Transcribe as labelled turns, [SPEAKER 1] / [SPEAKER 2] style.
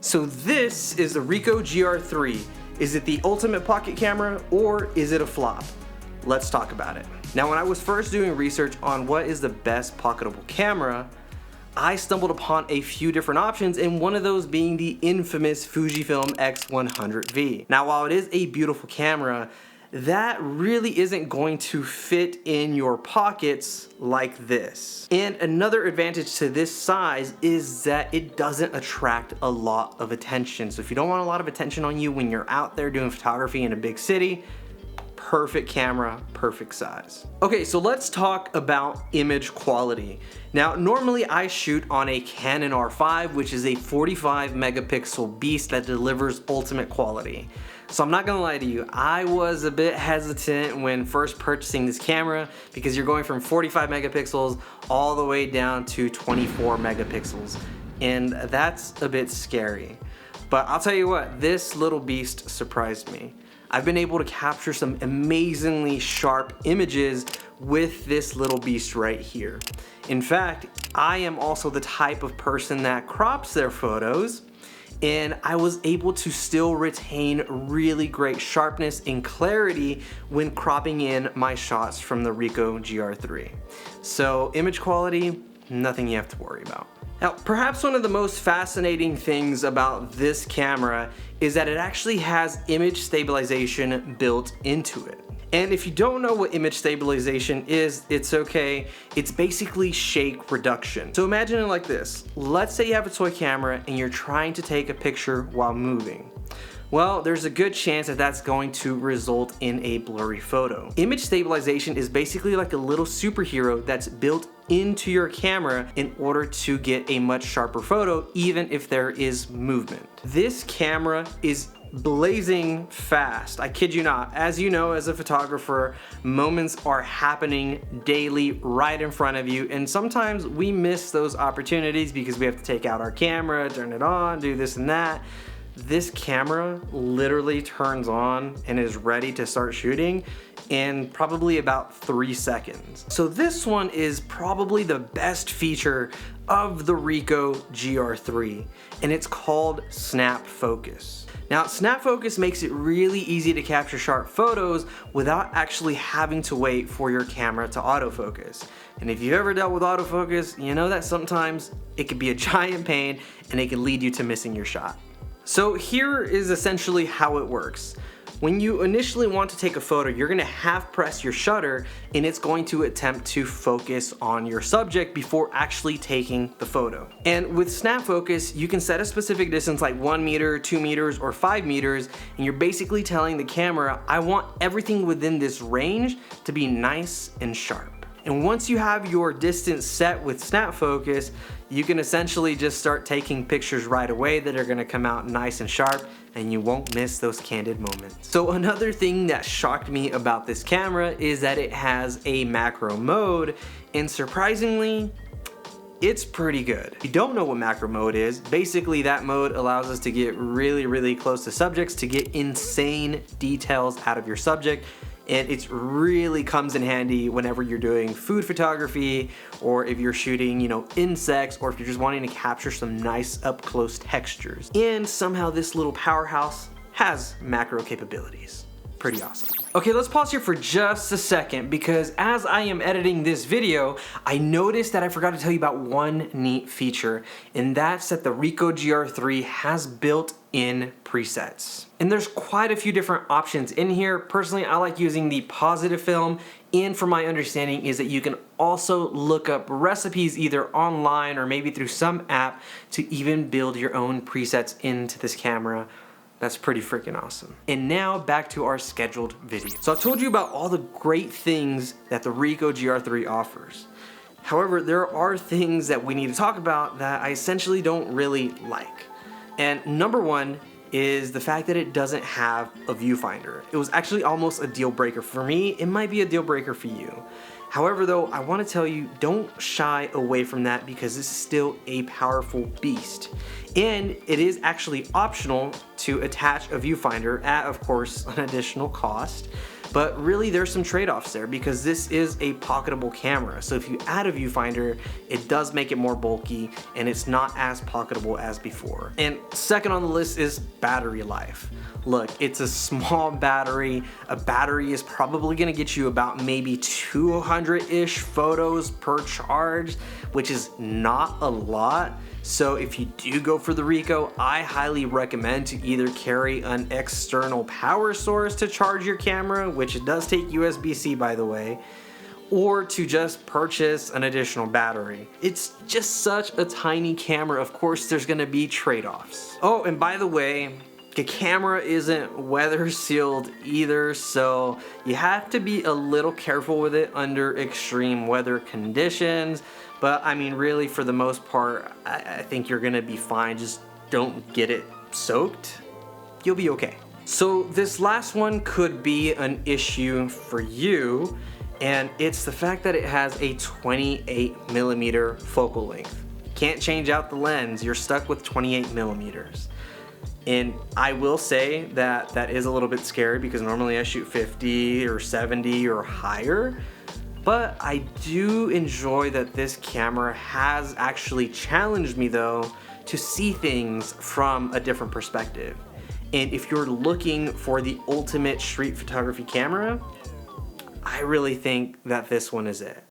[SPEAKER 1] So this is the Ricoh GR III. Is it the ultimate pocket camera or is it a flop? Let's talk about it. Now, when I was first doing research on what is the best pocketable camera, I stumbled upon a few different options, and one of those being the infamous Fujifilm X100v. Now, while it is a beautiful camera, that really isn't going to fit in your pockets like this. And another advantage to this size is that it doesn't attract a lot of attention. So if you don't want a lot of attention on you when you're out there doing photography in a big city, perfect camera, perfect size. Okay, so let's talk about image quality. Now, normally I shoot on a Canon R5, which is a 45 megapixel beast that delivers ultimate quality. So I'm not gonna lie to you, I was a bit hesitant when first purchasing this camera because you're going from 45 megapixels all the way down to 24 megapixels. And that's a bit scary. But I'll tell you what, this little beast surprised me. I've been able to capture some amazingly sharp images with this little beast right here. In fact, I am also the type of person that crops their photos, and I was able to still retain really great sharpness and clarity when cropping in my shots from the Ricoh GR III. So image quality, nothing you have to worry about. Now, perhaps one of the most fascinating things about this camera is that it actually has image stabilization built into it. And if you don't know what image stabilization is, it's okay. It's basically shake reduction. So imagine it like this. Let's say you have a toy camera and you're trying to take a picture while moving. Well, there's a good chance that that's going to result in a blurry photo. Image stabilization is basically like a little superhero that's built into your camera in order to get a much sharper photo, even if there is movement. This camera is blazing fast. I kid you not. As you know, as a photographer, moments are happening daily right in front of you, and sometimes we miss those opportunities because we have to take out our camera, turn it on, do this and that. This camera literally turns on and is ready to start shooting in probably about 3 seconds. So this one is probably the best feature of the Ricoh GR III, and it's called Snap Focus. Now, Snap Focus makes it really easy to capture sharp photos without actually having to wait for your camera to autofocus. And if you've ever dealt with autofocus, you know that sometimes it can be a giant pain and it can lead you to missing your shot. So here is essentially how it works. When you initially want to take a photo, you're gonna half press your shutter and it's going to attempt to focus on your subject before actually taking the photo. And with Snap Focus, you can set a specific distance like 1 meter, 2 meters, or 5 meters, and you're basically telling the camera, I want everything within this range to be nice and sharp. And once you have your distance set with Snap Focus, you can essentially just start taking pictures right away that are gonna come out nice and sharp, and you won't miss those candid moments. So another thing that shocked me about this camera is that it has a macro mode, and surprisingly, it's pretty good. If you don't know what macro mode is, basically that mode allows us to get really close to subjects to get insane details out of your subject. And it really comes in handy whenever you're doing food photography, or if you're shooting, insects, or if you're just wanting to capture some nice up close textures. And somehow this little powerhouse has macro capabilities. Pretty awesome. Okay, let's pause here for just a second because as I am editing this video, I noticed that I forgot to tell you about one neat feature, and that's that the Ricoh GR III has built-in presets. And there's quite a few different options in here. Personally, I like using the positive film, and from my understanding is that you can also look up recipes either online or maybe through some app to even build your own presets into this camera. That's pretty freaking awesome. And now back to our scheduled video. So I told you about all the great things that the Ricoh GR III offers. However, there are things that we need to talk about that I essentially don't really like. And number one is the fact that it doesn't have a viewfinder. It was actually almost a deal breaker for me. It might be a deal breaker for you. However though, I want to tell you, don't shy away from that because this is still a powerful beast. And it is actually optional to attach a viewfinder at, of course, an additional cost. But really there's some trade-offs there because this is a pocketable camera. So if you add a viewfinder, it does make it more bulky and it's not as pocketable as before. And second on the list is battery life. Look, it's a small battery. A battery is probably gonna get you about maybe 200-ish photos per charge, which is not a lot. So if you do go for the Ricoh, I highly recommend to either carry an external power source to charge your camera, which it does take USB-C by the way, or to just purchase an additional battery. It's just such a tiny camera. Of course, there's gonna be trade-offs. Oh, and by the way, the camera isn't weather sealed either, so you have to be a little careful with it under extreme weather conditions. But I mean, really, for the most part, I think you're gonna be fine. Just don't get it soaked. You'll be okay. So this last one could be an issue for you, and it's the fact that it has a 28mm focal length. Can't change out the lens. You're stuck with 28mm. And I will say that that is a little bit scary because normally I shoot 50 or 70 or higher. But I do enjoy that this camera has actually challenged me though to see things from a different perspective. And if you're looking for the ultimate street photography camera, I really think that this one is it.